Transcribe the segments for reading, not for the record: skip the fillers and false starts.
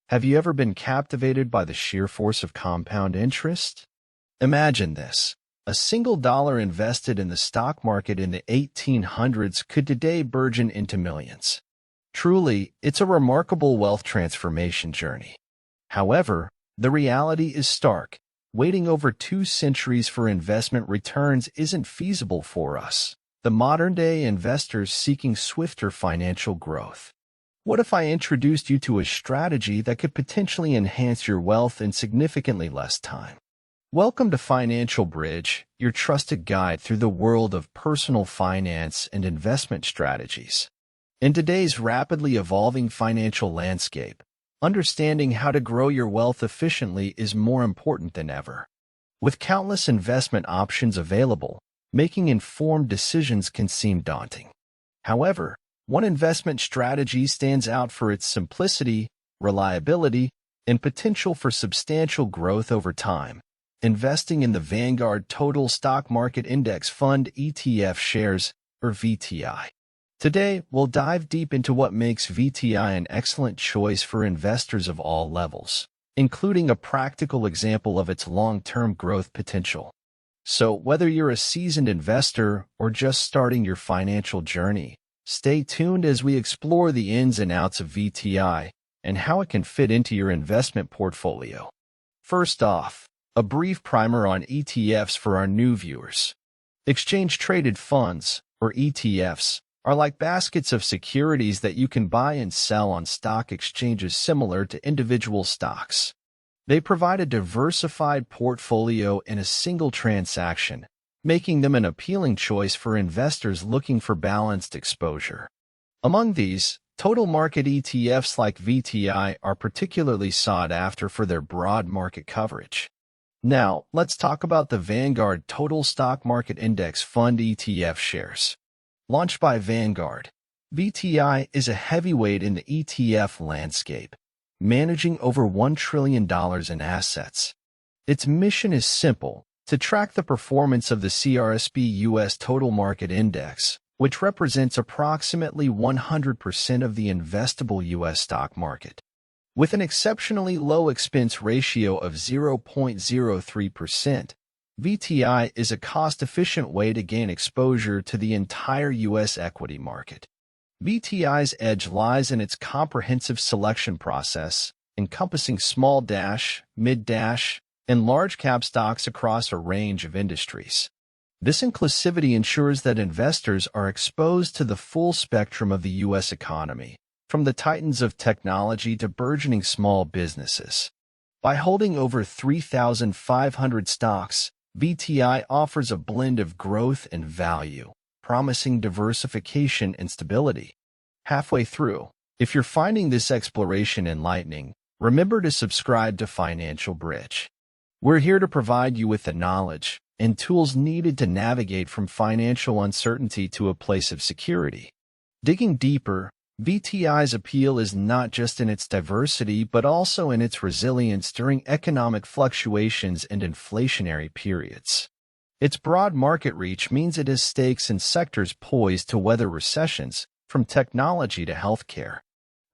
Have you ever been captivated by the sheer force of compound interest? Imagine this. A single dollar invested in the stock market in the 1800s could today burgeon into millions. Truly, it's a remarkable wealth transformation journey. However, the reality is stark. Waiting over 2 centuries for investment returns isn't feasible for us, the modern-day investors seeking swifter financial growth. What if I introduced you to a strategy that could potentially enhance your wealth in significantly less time? Welcome to Financial Bridge, your trusted guide through the world of personal finance and investment strategies. In today's rapidly evolving financial landscape, understanding how to grow your wealth efficiently is more important than ever. With countless investment options available, making informed decisions can seem daunting. However, one investment strategy stands out for its simplicity, reliability, and potential for substantial growth over time. Investing in the Vanguard Total Stock Market Index Fund ETF shares, or VTI. Today, we'll dive deep into what makes VTI an excellent choice for investors of all levels, including a practical example of its long-term growth potential. So, whether you're a seasoned investor or just starting your financial journey, stay tuned as we explore the ins and outs of VTI and how it can fit into your investment portfolio. First off, a brief primer on ETFs for our new viewers. Exchange-traded funds, or ETFs, are like baskets of securities that you can buy and sell on stock exchanges similar to individual stocks. They provide a diversified portfolio in a single transaction, making them an appealing choice for investors looking for balanced exposure. Among these, total market ETFs like VTI are particularly sought after for their broad market coverage. Now, let's talk about the Vanguard Total Stock Market Index Fund ETF shares. Launched by Vanguard, VTI is a heavyweight in the ETF landscape, managing over $1 trillion in assets. Its mission is simple: to track the performance of the CRSP US Total Market Index, which represents approximately 100% of the investable U.S. stock market. With an exceptionally low expense ratio of 0.03%, VTI is a cost-efficient way to gain exposure to the entire U.S. equity market. VTI's edge lies in its comprehensive selection process, encompassing small dash, mid dash, and large cap stocks across a range of industries. This inclusivity ensures that investors are exposed to the full spectrum of the U.S. economy, from the titans of technology to burgeoning small businesses. By holding over 3,500 stocks, VTI offers a blend of growth and value, promising diversification and stability. Halfway through, if you're finding this exploration enlightening, remember to subscribe to Financial Bridge. We're here to provide you with the knowledge and tools needed to navigate from financial uncertainty to a place of security. Digging deeper, VTI's appeal is not just in its diversity but also in its resilience during economic fluctuations and inflationary periods. Its broad market reach means it has stakes in sectors poised to weather recessions, from technology to healthcare.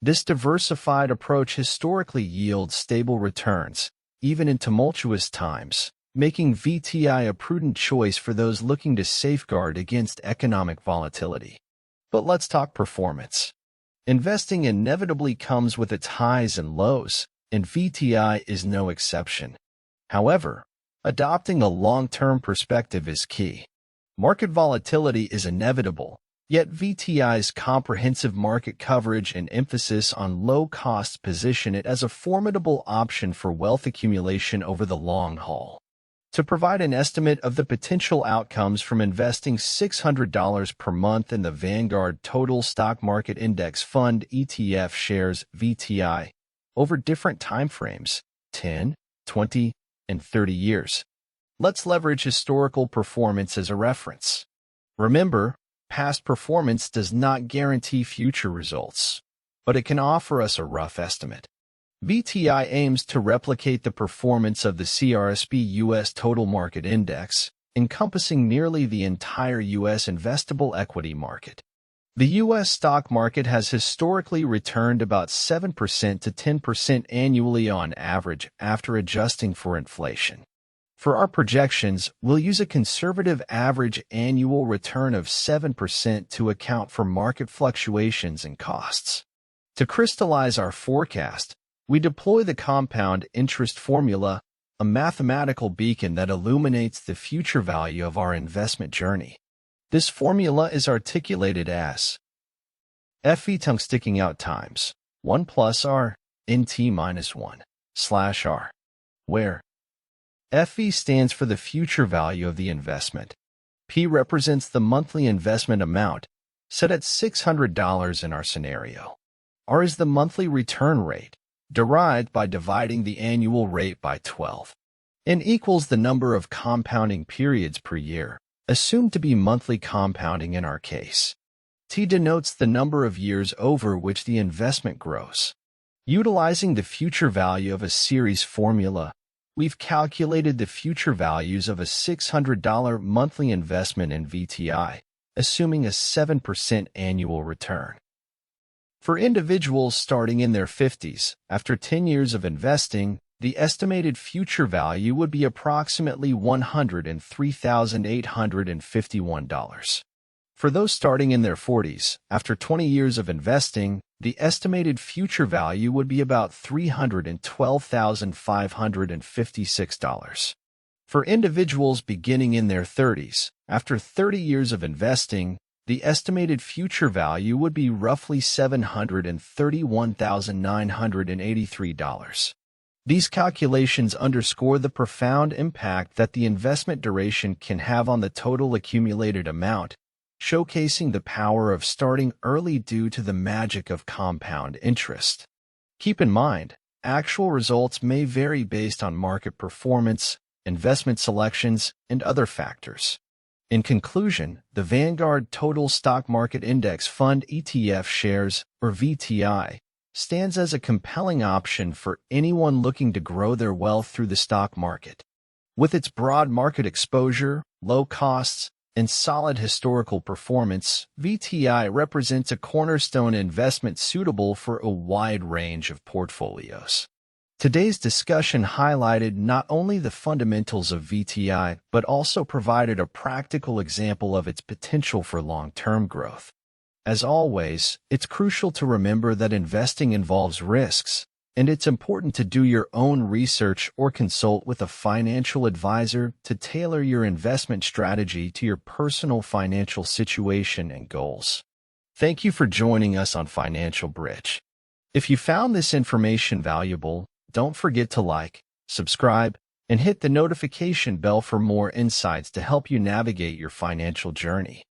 This diversified approach historically yields stable returns, even in tumultuous times, making VTI a prudent choice for those looking to safeguard against economic volatility. But let's talk performance. Investing inevitably comes with its highs and lows, and VTI is no exception. However, adopting a long-term perspective is key. Market volatility is inevitable, yet VTI's comprehensive market coverage and emphasis on low costs position it as a formidable option for wealth accumulation over the long haul. To provide an estimate of the potential outcomes from investing $600 per month in the Vanguard Total Stock Market Index Fund ETF shares VTI over different timeframes, 10, 20, and 30 years. Let's leverage historical performance as a reference. Remember, past performance does not guarantee future results, but it can offer us a rough estimate. VTI aims to replicate the performance of the CRSP US Total Market Index, encompassing nearly the entire U.S. investable equity market. The U.S. stock market has historically returned about 7% to 10% annually on average after adjusting for inflation. For our projections, we'll use a conservative average annual return of 7% to account for market fluctuations and costs. To crystallize our forecast, we deploy the compound interest formula, a mathematical beacon that illuminates the future value of our investment journey. This formula is articulated as FE tongue sticking out times 1 plus R NT minus 1 slash R, where FE stands for the future value of the investment. P represents the monthly investment amount, set at $600 in our scenario. R is the monthly return rate, derived by dividing the annual rate by 12. N equals the number of compounding periods per year, assumed to be monthly compounding in our case. T denotes the number of years over which the investment grows. Utilizing the future value of a series formula, we've calculated the future values of a $600 monthly investment in VTI, assuming a 7% annual return. For individuals starting in their 50s, after 10 years of investing, the estimated future value would be approximately $103,851. For those starting in their 40s, after 20 years of investing, the estimated future value would be about $312,556. For individuals beginning in their 30s, after 30 years of investing, the estimated future value would be roughly $731,983. These calculations underscore the profound impact that the investment duration can have on the total accumulated amount, showcasing the power of starting early due to the magic of compound interest. Keep in mind, actual results may vary based on market performance, investment selections, and other factors. In conclusion, the Vanguard Total Stock Market Index Fund ETF shares, or VTI, stands as a compelling option for anyone looking to grow their wealth through the stock market. With its broad market exposure, low costs, and solid historical performance, VTI represents a cornerstone investment suitable for a wide range of portfolios. Today's discussion highlighted not only the fundamentals of VTI, but also provided a practical example of its potential for long-term growth. As always, it's crucial to remember that investing involves risks, and it's important to do your own research or consult with a financial advisor to tailor your investment strategy to your personal financial situation and goals. Thank you for joining us on Financial Bridge. If you found this information valuable, don't forget to like, subscribe, and hit the notification bell for more insights to help you navigate your financial journey.